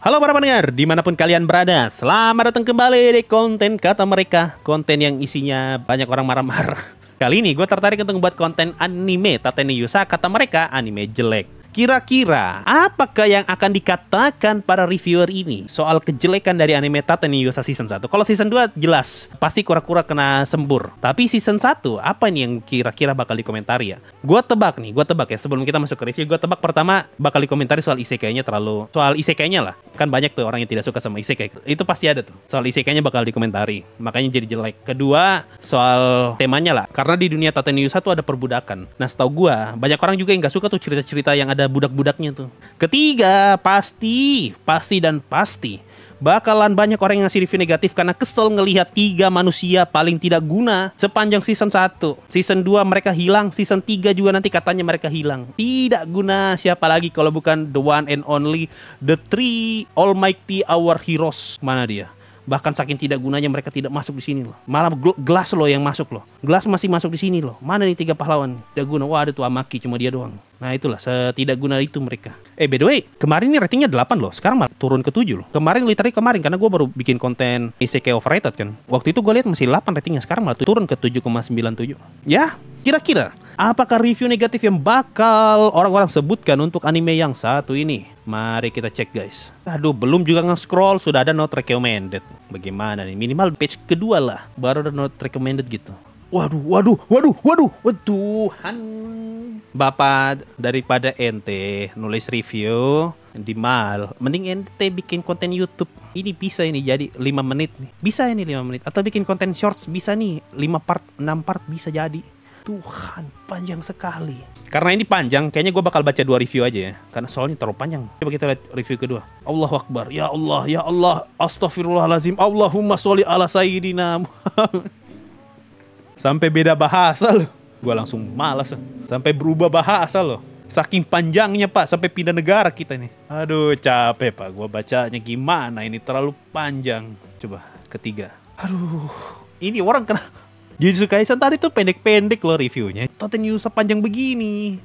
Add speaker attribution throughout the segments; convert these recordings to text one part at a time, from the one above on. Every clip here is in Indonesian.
Speaker 1: Halo para pendengar, dimanapun kalian berada, selamat datang kembali di konten kata mereka. Konten yang isinya banyak orang marah-marah. Kali ini gue tertarik untuk membuat konten anime Tateno Yusa kata mereka anime jelek. Kira-kira apakah yang akan dikatakan para reviewer ini soal kejelekan dari anime Tateno Yusa season 1? Kalau season 2 jelas pasti kura-kura kena sembur. Tapi season 1 apa nih yang kira-kira bakal dikomentari ya? Gue tebak ya, sebelum kita masuk ke review, gue tebak pertama bakal dikomentari soal isekainya soal isekainya lah. Kan banyak tuh orang yang tidak suka sama isekai. Itu pasti ada tuh. Soal isekainya bakal dikomentari. Makanya jadi jelek. Kedua, soal temanya lah. Karena di dunia Tateno Yusa tuh ada perbudakan. Nah, setahu gue banyak orang juga yang gak suka tuh cerita-cerita yang ada budak-budaknya tuh. Ketiga, pasti bakalan banyak orang yang ngasih review negatif karena kesel ngelihat 3 manusia paling tidak guna sepanjang season 1. Season 2 mereka hilang, season 3 juga nanti katanya mereka hilang. Tidak guna, siapa lagi kalau bukan the one and only, the three almighty our heroes. Mana dia? Bahkan saking tidak gunanya mereka tidak masuk di sini loh. Malah Gelas loh yang masuk loh. Gelas masih masuk di sini loh. Mana nih 3 pahlawan? Tidak guna. Wah, ada tuh Amaki, cuma dia doang. Nah itulah, setidak guna itu mereka. By the way, kemarin ini ratingnya 8 loh. Sekarang malah turun ke 7 loh. Kemarin karena gue baru bikin konten Isekai Overrated kan. Waktu itu gue lihat masih 8 ratingnya. Sekarang malah turun ke 7,97. Ya, kira-kira apakah review negatif yang bakal orang-orang sebutkan untuk anime yang satu ini? Mari kita cek guys. Aduh, belum juga nge-scroll sudah ada not recommended. Bagaimana nih? Minimal page kedua lah baru ada not recommended gitu. Waduh, Tuhan. Bapak, daripada ente nulis review di mal, mending ente bikin konten YouTube. Ini bisa ini jadi 5 menit nih. Bisa ini 5 menit. Atau bikin konten shorts bisa nih 5 part, 6 part bisa jadi. Tuhan, panjang sekali. Karena ini panjang, kayaknya gue bakal baca 2 review aja ya. Karena soalnya terlalu panjang. Coba kita lihat review kedua. Allahu Akbar. Ya Allah. Astaghfirullahalazim. Allahumma sholli ala sayyidina Muhammad. Sampai beda bahasa loh. Gue langsung malas. Sampai berubah bahasa loh. Saking panjangnya pak, sampai pindah negara kita nih. Aduh capek pak, gue bacanya gimana ini terlalu panjang. Coba ketiga. Aduh, ini orang kena Jujutsu Kaisen tadi tuh pendek-pendek loh reviewnya. Tateno Yusa panjang begini.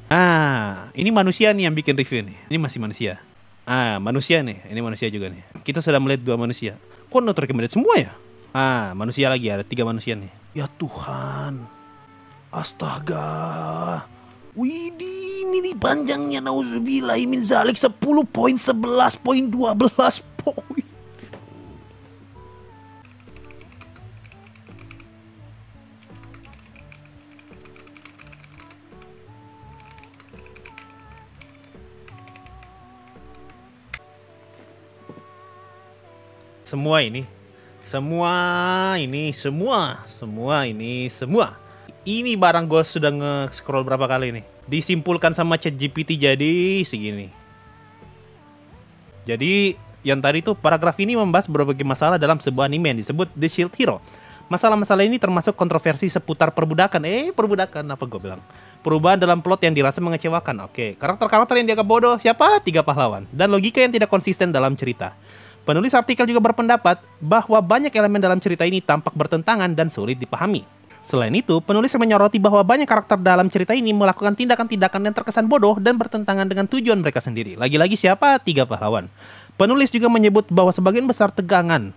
Speaker 1: Ini manusia nih yang bikin review nih. Ini masih manusia. Manusia nih. Ini manusia juga nih. Kita sudah melihat 2 manusia. Kok not recommended semua ya? Manusia lagi, ada 3 manusia nih. Ya Tuhan. Astaga. Widih, ini nih panjangnya nauzubillah min zalik 10.11.12 poin. Ini barang gue sudah nge-scroll berapa kali nih. Disimpulkan sama ChatGPT jadi segini. Jadi yang tadi tuh paragraf ini membahas berbagai masalah dalam sebuah anime yang disebut The Shield Hero. Masalah-masalah ini termasuk kontroversi seputar perbudakan. Perbudakan apa gue bilang? Perubahan dalam plot yang dirasa mengecewakan. Oke, karakter-karakter yang dianggap bodoh. Siapa? 3 pahlawan. Dan logika yang tidak konsisten dalam cerita. Penulis artikel juga berpendapat bahwa banyak elemen dalam cerita ini tampak bertentangan dan sulit dipahami. Selain itu, penulis menyoroti bahwa banyak karakter dalam cerita ini melakukan tindakan-tindakan yang terkesan bodoh dan bertentangan dengan tujuan mereka sendiri. Lagi-lagi siapa? 3 pahlawan. Penulis juga menyebut bahwa sebagian besar tegangan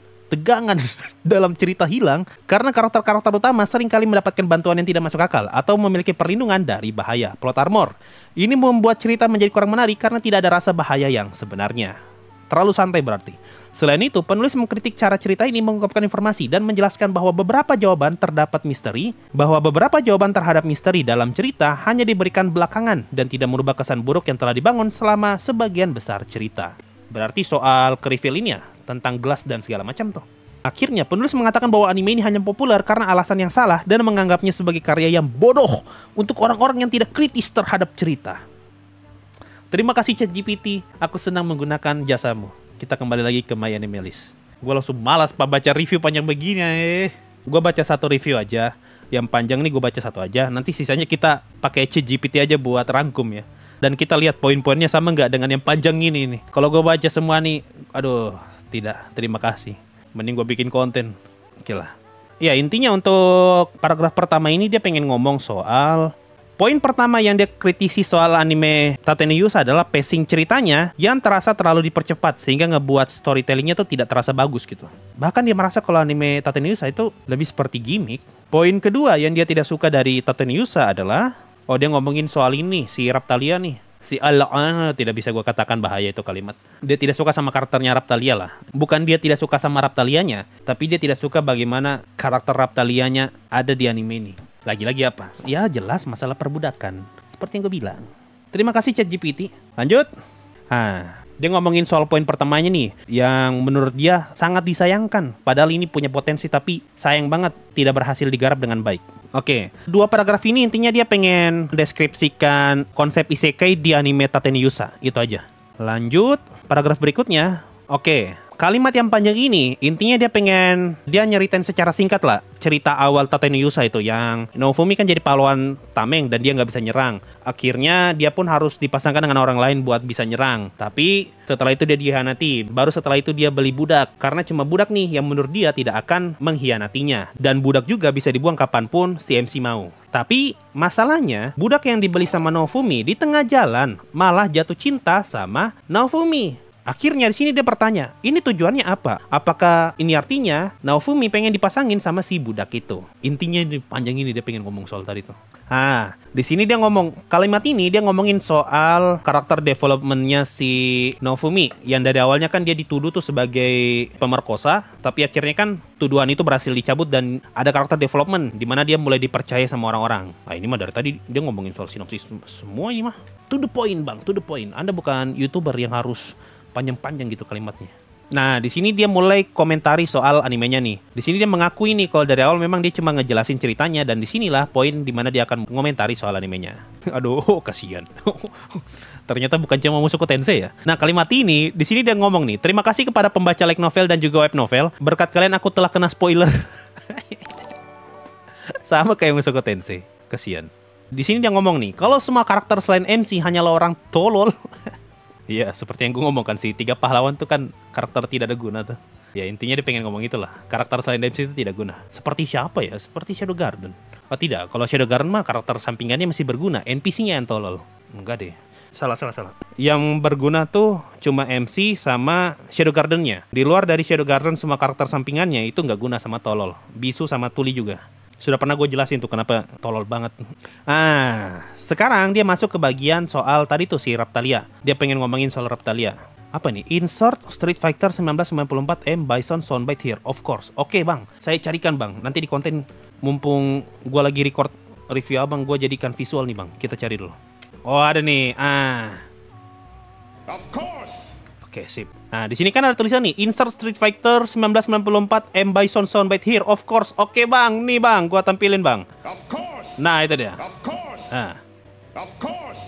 Speaker 1: dalam cerita hilang karena karakter-karakter utama seringkali mendapatkan bantuan yang tidak masuk akal atau memiliki perlindungan dari bahaya, plot armor. Ini membuat cerita menjadi kurang menarik karena tidak ada rasa bahaya yang sebenarnya. Terlalu santai berarti. Selain itu, penulis mengkritik cara cerita ini mengungkapkan informasi dan menjelaskan bahwa beberapa jawaban terhadap misteri dalam cerita hanya diberikan belakangan dan tidak merubah kesan buruk yang telah dibangun selama sebagian besar cerita. Berarti soal ke-reveal ini ya, tentang gelas dan segala macam tuh. Akhirnya, penulis mengatakan bahwa anime ini hanya populer karena alasan yang salah dan menganggapnya sebagai karya yang bodoh untuk orang-orang yang tidak kritis terhadap cerita. Terima kasih ChatGPT, aku senang menggunakan jasamu. Kita kembali lagi ke My Anime List. Gue langsung malas pak baca review panjang begini. Gue baca 1 review aja. Yang panjang nih gue baca 1 aja. Nanti sisanya kita pakai ChatGPT aja buat rangkum ya. Dan kita lihat poin-poinnya sama nggak dengan yang panjang ini nih. Kalau gue baca semua nih, aduh, tidak. Terima kasih. Mending gue bikin konten. Oke lah. Ya intinya untuk paragraf pertama ini dia pengen ngomong soal Poin pertama yang dia kritisi soal anime Tate no Yusa adalah pacing ceritanya yang terasa terlalu dipercepat sehingga ngebuat storytellingnya tuh tidak terasa bagus gitu. Bahkan dia merasa kalau anime Tate no Yusa itu lebih seperti gimmick. Poin kedua yang dia tidak suka dari Tate no Yusa adalah dia ngomongin soal ini, si Raptalia nih. Si Allah, tidak bisa gue katakan, bahaya itu kalimat. Dia tidak suka sama karakternya Raptalia lah. Bukan dia tidak suka sama Raptalianya, tapi dia tidak suka bagaimana karakter Raptalianya ada di anime ini. Lagi-lagi apa? Ya jelas masalah perbudakan. Seperti yang gue bilang. Terima kasih ChatGPT. Lanjut. Dia ngomongin soal poin pertamanya nih, yang menurut dia sangat disayangkan. Padahal ini punya potensi tapi sayang banget tidak berhasil digarap dengan baik. Oke, 2 paragraf ini intinya dia pengen deskripsikan konsep isekai di anime Tate no Yusa. Itu aja. Lanjut, paragraf berikutnya. Oke, kalimat yang panjang ini intinya dia nyeritain secara singkat lah cerita awal Tate no Yusa itu, yang Naofumi kan jadi pahlawan tameng dan dia nggak bisa nyerang. Akhirnya dia pun harus dipasangkan dengan orang lain buat bisa nyerang. Tapi setelah itu dia dihianati. Baru setelah itu dia beli budak, karena cuma budak nih yang menurut dia tidak akan mengkhianatinya. Dan budak juga bisa dibuang kapanpun si MC mau. Tapi masalahnya budak yang dibeli sama Naofumi di tengah jalan malah jatuh cinta sama Naofumi. Akhirnya di sini dia bertanya, ini tujuannya apa? Apakah ini artinya Naofumi pengen dipasangin sama si budak itu? Intinya di panjang ini dia pengen ngomong soal tadi tuh. Di sini dia ngomong, kalimat ini dia ngomongin soal karakter developmentnya si Naofumi, yang dari awalnya kan dia dituduh tuh sebagai pemerkosa, tapi akhirnya kan tuduhan itu berhasil dicabut dan ada karakter development di mana dia mulai dipercaya sama orang-orang. Ini mah dari tadi dia ngomongin soal sinopsis semua ini mah. To the point bang, to the point. Anda bukan YouTuber yang harus panjang-panjang gitu kalimatnya. Nah, di sini dia mulai komentari soal animenya nih. Di sini dia mengakui nih kalau dari awal memang dia cuma ngejelasin ceritanya, dan disinilah poin dimana dia akan mengomentari soal animenya. Aduh, kasihan. Ternyata bukan cuma Mushoku Tensei ya. Nah, kalimat ini di sini dia ngomong nih, terima kasih kepada pembaca light novel dan juga web novel. Berkat kalian aku telah kena spoiler. Sama kayak Mushoku Tensei. Kasihan. Di sini dia ngomong nih, kalau semua karakter selain MC hanyalah orang tolol. Iya, seperti yang gue ngomongkan sih, 3 pahlawan tuh kan karakter tidak ada guna tuh. Ya intinya dia pengen ngomong itulah, karakter selain MC itu tidak guna. Seperti siapa ya? Seperti Shadow Garden. Oh tidak, kalau Shadow Garden mah karakter sampingannya masih berguna, NPC-nya yang tolol. Enggak deh, salah. Yang berguna tuh cuma MC sama Shadow Garden-nya. Di luar dari Shadow Garden semua karakter sampingannya itu nggak guna sama tolol. Bisu sama Tuli juga. Sudah pernah gue jelasin tuh kenapa tolol banget. Sekarang dia masuk ke bagian soal tadi tuh si Raptalia. Dia pengen ngomongin soal Raptalia. Apa nih? Insert Street Fighter 1994 M Bison Soundbite here, of course. Oke bang, saya carikan bang. Nanti di konten, mumpung gue lagi record review abang, gue jadikan visual nih bang. Kita cari dulu. Oh ada nih. Of course. Oke, sip. Nah, di sini kan ada tulisan nih, Insert Street Fighter 1994 M Bison Soundbite here, of course. Oke, bang. Nih, bang. Gua tampilin, bang. Of course. Nah, itu dia. Of course. Of course.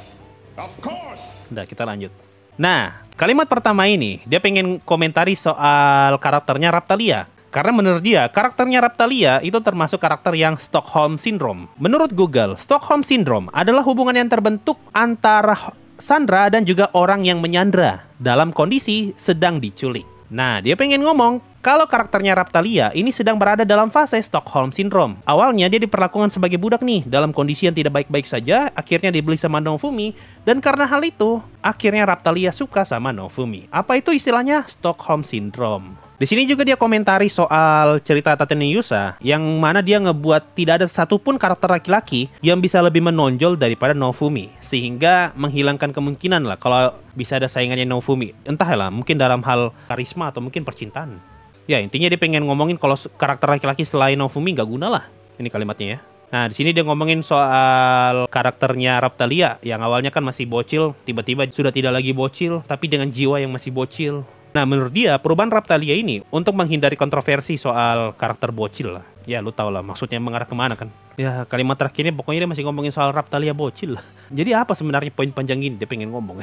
Speaker 1: Of course. Udah, kita lanjut. Nah, kalimat pertama ini, dia pengen komentari soal karakternya Raptalia. Karena menurut dia, karakternya Raptalia itu termasuk karakter yang Stockholm Syndrome. Menurut Google, Stockholm Syndrome adalah hubungan yang terbentuk antara Sandra dan juga orang yang menyandra dalam kondisi sedang diculik. Nah, dia pengen ngomong kalau karakternya Raptalia ini sedang berada dalam fase Stockholm Syndrome. Awalnya dia diperlakukan sebagai budak nih, dalam kondisi yang tidak baik-baik saja, akhirnya dibeli sama Naofumi, dan karena hal itu, akhirnya Raptalia suka sama Naofumi. Apa itu istilahnya? Stockholm Syndrome. Di sini juga dia komentari soal cerita Tate no Yusa, yang mana dia ngebuat tidak ada satupun karakter laki-laki yang bisa lebih menonjol daripada Naofumi, sehingga menghilangkan kemungkinan lah kalau bisa ada saingannya Naofumi. Entahlah, mungkin dalam hal karisma atau mungkin percintaan. Ya intinya dia pengen ngomongin kalau karakter laki-laki selain Naofumi nggak guna lah. Ini kalimatnya ya. Nah di sini dia ngomongin soal karakternya Raptalia yang awalnya kan masih bocil, tiba-tiba sudah tidak lagi bocil, tapi dengan jiwa yang masih bocil. Nah, menurut dia, perubahan Raptalia ini untuk menghindari kontroversi soal karakter bocil lah. Ya, lu tau lah maksudnya mengarah kemana kan. Ya, kalimat terakhirnya pokoknya dia masih ngomongin soal Raptalia bocil lah. Jadi apa sebenarnya poin panjang ini dia pengen ngomong?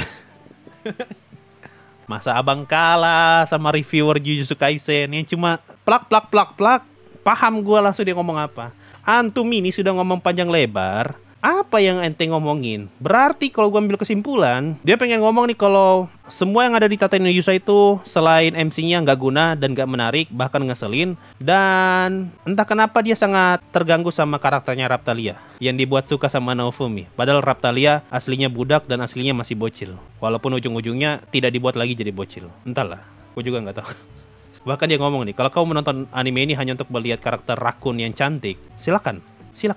Speaker 1: Masa abang kalah sama reviewer Jujutsu Kaisen yang cuma plak. Paham gua langsung dia ngomong apa. Antum ini sudah ngomong panjang lebar. Apa yang ente ngomongin? Berarti kalau gue ambil kesimpulan, dia pengen ngomong nih kalau semua yang ada di Tate no Yusa itu selain MC-nya nggak guna dan nggak menarik, bahkan ngeselin. Dan entah kenapa dia sangat terganggu sama karakternya Raptalia yang dibuat suka sama Naofumi. Padahal Raptalia aslinya budak dan aslinya masih bocil. Walaupun ujung-ujungnya tidak dibuat lagi jadi bocil. Entahlah, gue juga nggak tahu. Bahkan dia ngomong nih, kalau kau menonton anime ini hanya untuk melihat karakter rakun yang cantik, silakan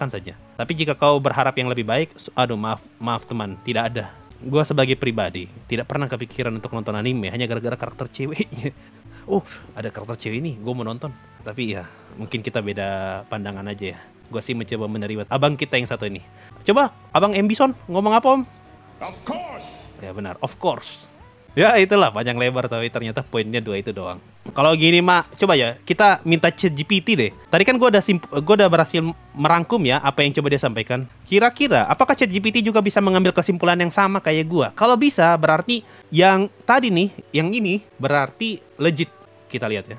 Speaker 1: saja. Tapi jika kau berharap yang lebih baik, aduh maaf teman, tidak ada. Gua sebagai pribadi tidak pernah kepikiran untuk nonton anime hanya gara-gara karakter ceweknya. Oh, ada karakter cewek ini, gue mau nonton. Tapi ya, mungkin kita beda pandangan aja ya. Gue sih mencoba menerima abang kita yang satu ini. Coba, abang Embison ngomong apa om?
Speaker 2: Of course.
Speaker 1: Ya benar, of course. Ya itulah panjang lebar, tapi ternyata poinnya 2 itu doang. Kalau gini mak, coba ya kita minta ChatGPT deh. Tadi kan gue udah berhasil merangkum ya apa yang coba dia sampaikan. Kira-kira apakah ChatGPT juga bisa mengambil kesimpulan yang sama kayak gue? Kalau bisa berarti yang tadi nih, yang ini berarti legit. Kita lihat ya.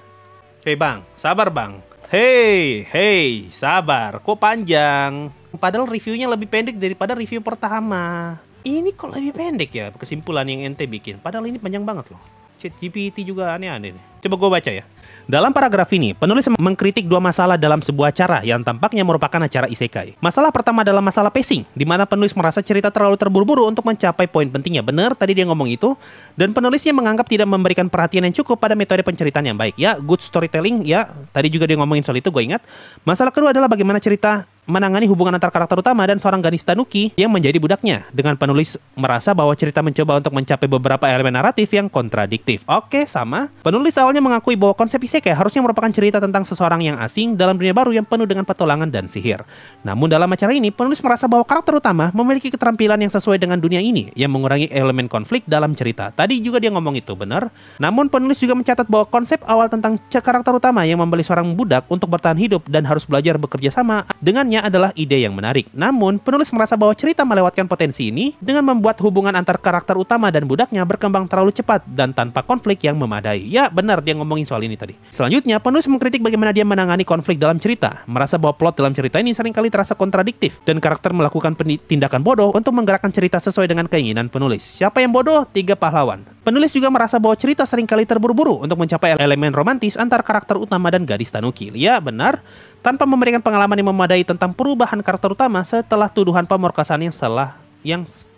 Speaker 1: Hei bang, sabar bang. Hei, sabar. Kok panjang? Padahal reviewnya lebih pendek daripada review pertama. Ini kok lebih pendek ya kesimpulan yang ente bikin. Padahal ini panjang banget loh. ChatGPT juga aneh-aneh nih. Coba gue baca ya. Dalam paragraf ini, penulis mengkritik 2 masalah dalam sebuah acara yang tampaknya merupakan acara isekai. Masalah pertama adalah masalah pacing, di mana penulis merasa cerita terlalu terburu-buru untuk mencapai poin pentingnya. Benar, tadi dia ngomong itu. Dan penulisnya menganggap tidak memberikan perhatian yang cukup pada metode penceritaan yang baik. Ya, good storytelling, ya. Tadi juga dia ngomongin soal itu, gue ingat. Masalah kedua adalah bagaimana cerita menangani hubungan antar karakter utama dan seorang gadis tanuki yang menjadi budaknya. Dengan penulis merasa bahwa cerita mencoba untuk mencapai beberapa elemen naratif yang kontradiktif. Oke, sama. Penulis awalnya mengakui bahwa konsep isekai harusnya merupakan cerita tentang seseorang yang asing dalam dunia baru yang penuh dengan petualangan dan sihir. Namun dalam acara ini, penulis merasa bahwa karakter utama memiliki keterampilan yang sesuai dengan dunia ini yang mengurangi elemen konflik dalam cerita. Tadi juga dia ngomong itu, benar. Namun penulis juga mencatat bahwa konsep awal tentang karakter utama yang membeli seorang budak untuk bertahan hidup dan harus belajar bekerja sama dengannya adalah ide yang menarik. Namun, penulis merasa bahwa cerita melewatkan potensi ini dengan membuat hubungan antar karakter utama dan budaknya berkembang terlalu cepat dan tanpa konflik yang memadai. Ya, benar dia ngomongin soal ini tadi. Selanjutnya, penulis mengkritik bagaimana dia menangani konflik dalam cerita. Merasa bahwa plot dalam cerita ini seringkali terasa kontradiktif dan karakter melakukan tindakan bodoh untuk menggerakkan cerita sesuai dengan keinginan penulis. Siapa yang bodoh? 3 pahlawan. Penulis juga merasa bahwa cerita seringkali terburu-buru untuk mencapai elemen romantis antar karakter utama dan gadis tanuki. Ya, benar. Tanpa memberikan pengalaman yang memadai tentang perubahan karakter utama setelah tuduhan pemerkosaan yang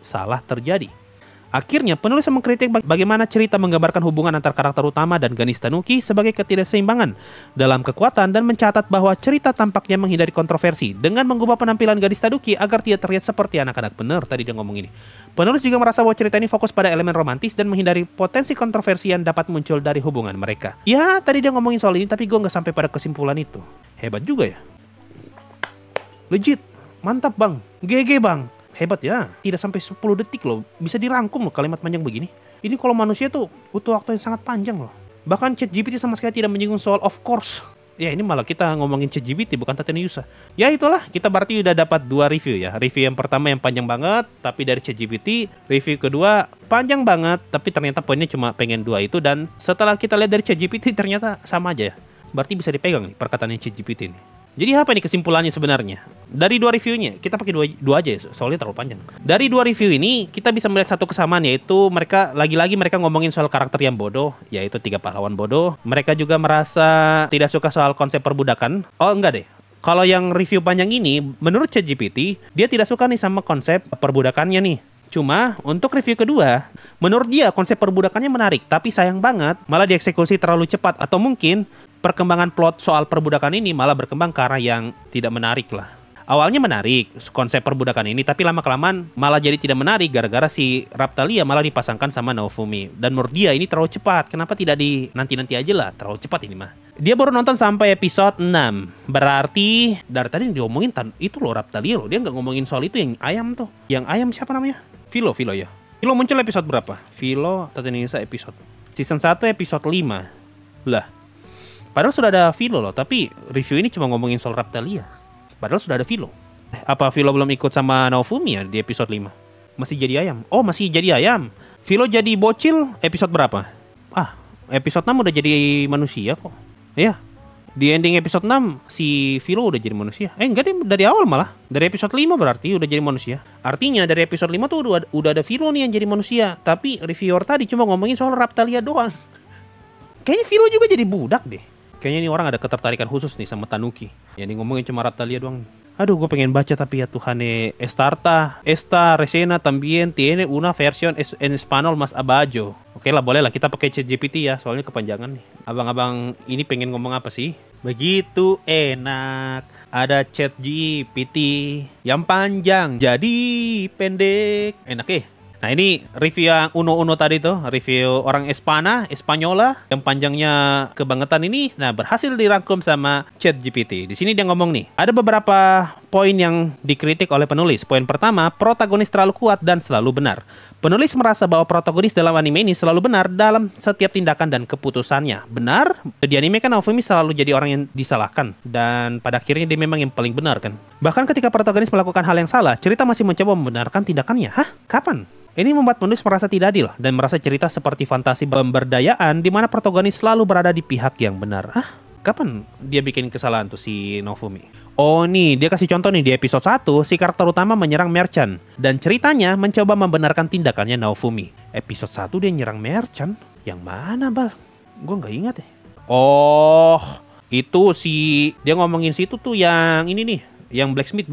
Speaker 1: salah terjadi. Akhirnya, penulis mengkritik bagaimana cerita menggambarkan hubungan antar karakter utama dan gadis tanuki sebagai ketidakseimbangan dalam kekuatan dan mencatat bahwa cerita tampaknya menghindari kontroversi dengan mengubah penampilan gadis tanuki agar tidak terlihat seperti anak-anak. Benar, tadi dia ngomong ini. Penulis juga merasa bahwa cerita ini fokus pada elemen romantis dan menghindari potensi kontroversi yang dapat muncul dari hubungan mereka. Ya, tadi dia ngomongin soal ini, tapi gue nggak sampai pada kesimpulan itu. Hebat juga ya. Legit, mantap bang, GG bang. Hebat ya, tidak sampai 10 detik loh, bisa dirangkum loh kalimat panjang begini. Ini kalau manusia tuh butuh waktu yang sangat panjang loh. Bahkan ChatGPT sama sekali tidak menyinggung soal of course. Ya ini malah kita ngomongin ChatGPT bukan Tate no Yusa. Ya itulah, kita berarti udah dapat 2 review ya. Review yang pertama yang panjang banget, tapi dari ChatGPT. Review kedua panjang banget, tapi ternyata poinnya cuma pengen 2 itu. Dan setelah kita lihat dari ChatGPT ternyata sama aja ya. Berarti bisa dipegang nih perkataan ChatGPT ini. Jadi apa nih kesimpulannya sebenarnya? Dari 2 reviewnya, kita pakai dua aja ya, soalnya terlalu panjang. Dari 2 review ini, kita bisa melihat satu kesamaan, yaitu mereka ngomongin soal karakter yang bodoh, yaitu 3 pahlawan bodoh. Mereka juga merasa tidak suka soal konsep perbudakan. Oh enggak deh, kalau yang review panjang ini, menurut ChatGPT, dia tidak suka nih sama konsep perbudakannya nih. Cuma, untuk review kedua, menurut dia konsep perbudakannya menarik, tapi sayang banget, malah dieksekusi terlalu cepat. Atau mungkin, perkembangan plot soal perbudakan ini malah berkembang ke arah yang tidak menarik lah. Awalnya menarik konsep perbudakan ini, tapi lama-kelamaan malah jadi tidak menarik gara-gara si Raptalia malah dipasangkan sama Naofumi. Dan menurut dia ini terlalu cepat. Kenapa tidak di nanti-nanti aja lah, terlalu cepat ini mah. Dia baru nonton sampai episode 6. Berarti dari tadi diomongin itu loh Raptalia loh. Dia nggak ngomongin soal itu yang ayam tuh. Yang ayam siapa namanya? Philo ya. Philo muncul episode berapa? Philo Tate no Yusa episode season 1 episode 5. Lah. Padahal sudah ada Philo loh, tapi review ini cuma ngomongin soal Raptalia. Padahal sudah ada Philo. Apa Philo belum ikut sama Naofumi ya di episode 5? Masih jadi ayam. Oh, masih jadi ayam. Philo jadi bocil episode berapa? Episode 6 udah jadi manusia kok. Iya. Di ending episode 6 si Philo udah jadi manusia. Enggak deh, dari awal malah. Dari episode 5 berarti udah jadi manusia. Artinya dari episode 5 tuh udah ada Philo nih yang jadi manusia. Tapi reviewer tadi cuma ngomongin soal Raphtalia doang. Kayaknya Philo juga jadi budak deh. Kayaknya ini orang ada ketertarikan khusus nih sama Tanuki. Yang ngomongin cuma Raphtalia doang. Aduh, gue pengen baca tapi ya Tuhane. Esta resena también tiene una versión en español más abajo. Oke lah, boleh lah kita pakai ChatGPT ya, soalnya kepanjangan nih. Abang-abang ini pengen ngomong apa sih? Begitu enak. Ada ChatGPT yang panjang jadi pendek. Enak ya? Nah ini review yang uno tadi tuh, review orang Espanyola yang panjangnya kebangetan ini, nah berhasil dirangkum sama ChatGPT. Di sini dia ngomong nih, ada beberapa poin yang dikritik oleh penulis. Poin pertama, protagonis terlalu kuat dan selalu benar. Penulis merasa bahwa protagonis dalam anime ini selalu benar dalam setiap tindakan dan keputusannya. Benar, di anime kan Naofumi selalu jadi orang yang disalahkan, dan pada akhirnya dia memang yang paling benar kan. Bahkan ketika protagonis melakukan hal yang salah, cerita masih mencoba membenarkan tindakannya. Hah? Kapan? Ini membuat penulis merasa tidak adil dan merasa cerita seperti fantasi pemberdayaan di mana protagonis selalu berada di pihak yang benar. Kapan dia bikin kesalahan tuh si Naofumi? Oh nih, dia kasih contoh nih di episode 1, si karakter utama menyerang Merchant dan ceritanya mencoba membenarkan tindakannya Naofumi. Episode 1 dia nyerang Merchant? Yang mana, Bal? Gue nggak ingat ya. Oh, itu dia ngomongin situ tuh yang ini nih, yang blacksmith.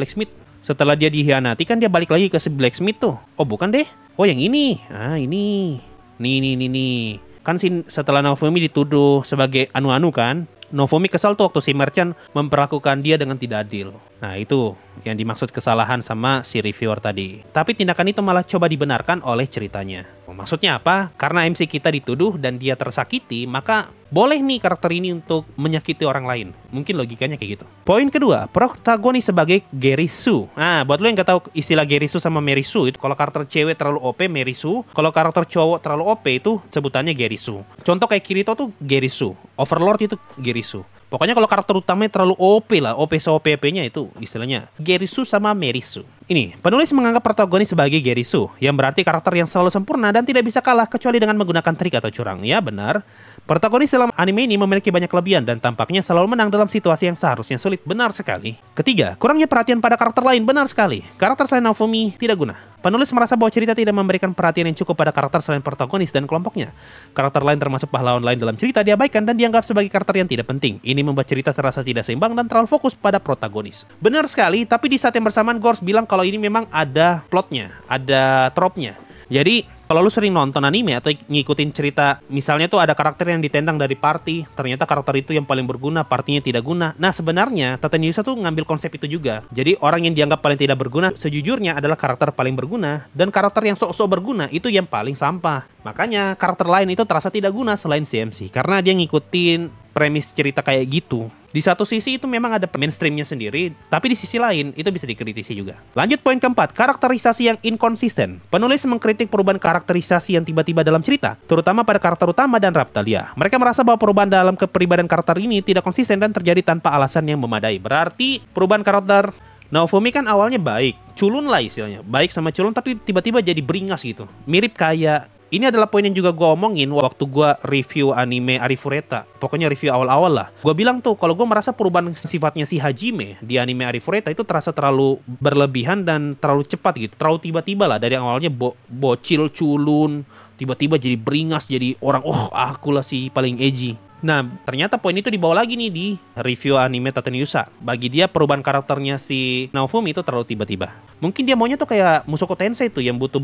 Speaker 1: Setelah dia dihianati kan dia balik lagi ke si blacksmith tuh. Oh bukan deh. Oh yang ini. Ini. Nih. Kan setelah Naofumi dituduh sebagai anu-anu kan, Naofumi kesal tuh waktu si Merchant memperlakukan dia dengan tidak adil. Nah itu yang dimaksud kesalahan sama si reviewer tadi. Tapi tindakan itu malah coba dibenarkan oleh ceritanya. Maksudnya apa? Karena MC kita dituduh dan dia tersakiti, maka boleh nih karakter ini untuk menyakiti orang lain. Mungkin logikanya kayak gitu. Poin kedua, protagonis sebagai Gerisu. Nah, buat lo yang gak tahu istilah Gerisu sama Merisu, itu kalau karakter cewek terlalu OP, Merisu. Kalau karakter cowok terlalu OP itu sebutannya Gerisu. Contoh kayak Kirito tuh Gerisu. Overlord itu Gerisu. Pokoknya kalau karakter utamanya terlalu OP lah, OP se-OP-nya itu istilahnya Gerisu sama Merisu. Ini, penulis menganggap protagonis sebagai Gerisu, yang berarti karakter yang selalu sempurna dan tidak bisa kalah kecuali dengan menggunakan trik atau curang. Ya benar, protagonis dalam anime ini memiliki banyak kelebihan dan tampaknya selalu menang dalam situasi yang seharusnya sulit. Benar sekali. Ketiga, kurangnya perhatian pada karakter lain. Benar sekali. Karakter selain Naofumi tidak guna. Penulis merasa bahwa cerita tidak memberikan perhatian yang cukup pada karakter selain protagonis dan kelompoknya. Karakter lain termasuk pahlawan lain dalam cerita diabaikan dan dianggap sebagai karakter yang tidak penting. Ini membuat cerita terasa tidak seimbang dan terlalu fokus pada protagonis. Benar sekali, tapi di saat yang bersamaan gue harus bilang kalau ini memang ada plotnya, ada trope-nya. Jadi, kalau lu sering nonton anime atau ngikutin cerita, misalnya tuh ada karakter yang ditendang dari party, ternyata karakter itu yang paling berguna, partinya tidak guna. Nah, sebenarnya Tatenoyusa tuh ngambil konsep itu juga. Jadi, orang yang dianggap paling tidak berguna, sejujurnya adalah karakter paling berguna, dan karakter yang sok-sok berguna itu yang paling sampah. Makanya, karakter lain itu terasa tidak guna selain CMC, karena dia ngikutin premis cerita kayak gitu. Di satu sisi itu memang ada mainstreamnya sendiri, tapi di sisi lain itu bisa dikritisi juga. Lanjut poin keempat, karakterisasi yang inkonsisten. Penulis mengkritik perubahan karakterisasi yang tiba-tiba dalam cerita, terutama pada karakter utama dan Raphtalia. Mereka merasa bahwa perubahan dalam kepribadian karakter ini tidak konsisten dan terjadi tanpa alasan yang memadai. Berarti perubahan karakter Naofumi kan awalnya baik, culun lah istilahnya, baik sama culun tapi tiba-tiba jadi beringas gitu. Mirip kayak, ini adalah poin yang juga gue omongin waktu gue review anime Arifureta. Pokoknya review awal-awal lah. Gue bilang tuh, kalau gue merasa perubahan sifatnya si Hajime di anime Arifureta itu terasa terlalu berlebihan dan terlalu cepat gitu. Terlalu tiba-tiba lah, dari yang awalnya bocil, culun, tiba-tiba jadi beringas, jadi orang, oh akulah si paling edgy. Nah, ternyata poin itu dibawa lagi nih di review anime Tatenoyusa. Bagi dia perubahan karakternya si Naofumi itu terlalu tiba-tiba. Mungkin dia maunya tuh kayak Mushoku Tensei tuh yang butuh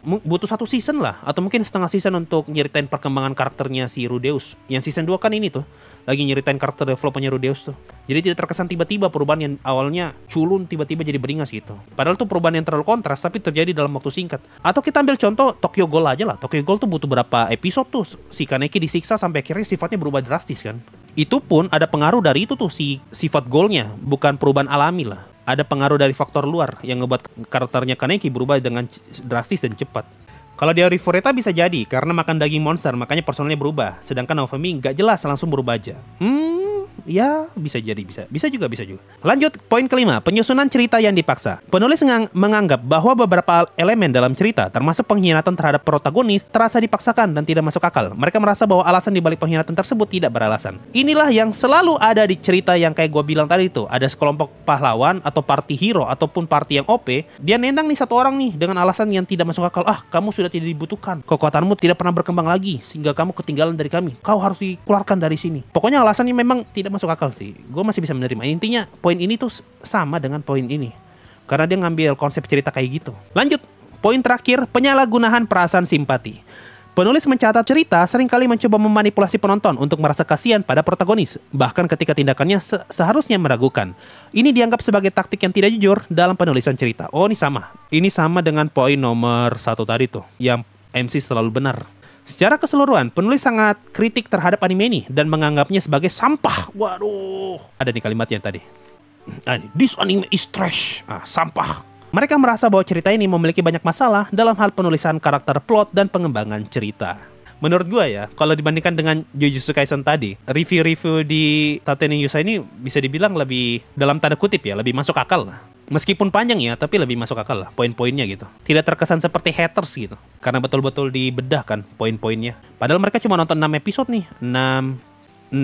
Speaker 1: butuh 1 season lah, atau mungkin setengah season untuk nyeritain perkembangan karakternya si Rudeus. Yang season 2 kan ini tuh lagi nyeritain karakter developmentnya Rudeus tuh. Jadi tidak terkesan tiba-tiba perubahan yang awalnya culun tiba-tiba jadi beringas gitu. Padahal tuh perubahan yang terlalu kontras tapi terjadi dalam waktu singkat. Atau kita ambil contoh Tokyo Ghoul aja lah. Tokyo Ghoul tuh butuh berapa episode tuh si Kaneki disiksa sampai akhirnya sifatnya berubah drastis kan. Itu pun ada pengaruh dari itu tuh si sifat Ghoulnya, bukan perubahan alami lah. Ada pengaruh dari faktor luar yang ngebuat karakternya Kaneki berubah dengan drastis dan cepat. Kalau di Arifureta bisa jadi karena makan daging monster makanya personalnya berubah. Sedangkan Naofumi nggak jelas langsung berubah aja. Ya, bisa jadi, bisa juga. Lanjut, poin kelima, penyusunan cerita yang dipaksa. Penulis menganggap bahwa beberapa elemen dalam cerita, termasuk pengkhianatan terhadap protagonis, terasa dipaksakan dan tidak masuk akal. Mereka merasa bahwa alasan dibalik pengkhianatan tersebut tidak beralasan. Inilah yang selalu ada di cerita yang kayak gue bilang tadi tuh. Ada sekelompok pahlawan atau party hero ataupun party yang OP, dia nendang nih satu orang nih dengan alasan yang tidak masuk akal. Ah, kamu sudah tidak dibutuhkan. Kekuatanmu tidak pernah berkembang lagi sehingga kamu ketinggalan dari kami. Kau harus dikeluarkan dari sini. Pokoknya alasannya memang tidak masuk akal sih. Gue masih bisa menerima. Intinya poin ini tuh sama dengan poin ini. Karena dia ngambil konsep cerita kayak gitu. Lanjut, poin terakhir, penyalahgunaan perasaan simpati. Penulis mencatat cerita seringkali mencoba memanipulasi penonton untuk merasa kasihan pada protagonis, bahkan ketika tindakannya seharusnya meragukan. Ini dianggap sebagai taktik yang tidak jujur dalam penulisan cerita. Oh, ini sama. Ini sama dengan poin nomor 1 tadi tuh, yang MC selalu benar. Secara keseluruhan, penulis sangat kritik terhadap anime ini dan menganggapnya sebagai sampah. Waduh, ada nih kalimatnya tadi. This anime is trash. Sampah. Mereka merasa bahwa cerita ini memiliki banyak masalah dalam hal penulisan karakter, plot, dan pengembangan cerita. Menurut gue ya, kalau dibandingkan dengan Jujutsu Kaisen tadi, review-review di Tate no Yusa ini bisa dibilang lebih, dalam tanda kutip ya, lebih masuk akal lah. Meskipun panjang ya, tapi lebih masuk akal lah, poin-poinnya gitu. Tidak terkesan seperti haters gitu, karena betul-betul dibedah kan poin-poinnya. Padahal mereka cuma nonton 6 episode nih, 6,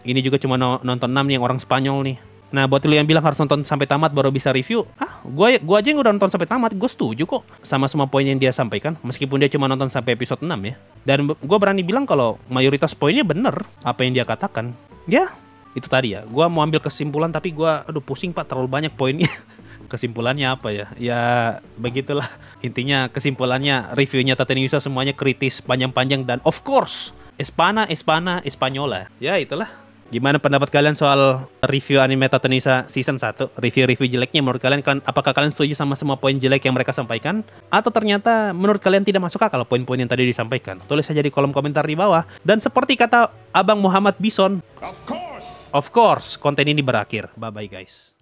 Speaker 1: ini juga cuma nonton 6 nih yang orang Spanyol nih. Nah, buat lu yang bilang harus nonton sampai tamat baru bisa review, gue aja yang udah nonton sampai tamat, gue setuju kok sama semua poin yang dia sampaikan, meskipun dia cuma nonton sampai episode 6 ya. Dan gue berani bilang kalau mayoritas poinnya bener apa yang dia katakan. Ya, itu tadi ya, gue mau ambil kesimpulan tapi gue, pusing pak, terlalu banyak poinnya. Kesimpulannya apa ya? Ya, begitulah. Intinya kesimpulannya, reviewnya Tate no Yusa semuanya kritis, panjang-panjang, dan of course, Espanyola. Ya, itulah. Gimana pendapat kalian soal review anime Tate no Yusa season 1? Review jeleknya menurut kalian, apakah kalian setuju sama semua poin jelek yang mereka sampaikan? Atau ternyata menurut kalian tidak masuk akal poin-poin yang tadi disampaikan? Tulis saja di kolom komentar di bawah. Dan seperti kata Abang Muhammad Bison, of course, konten ini berakhir. Bye-bye guys.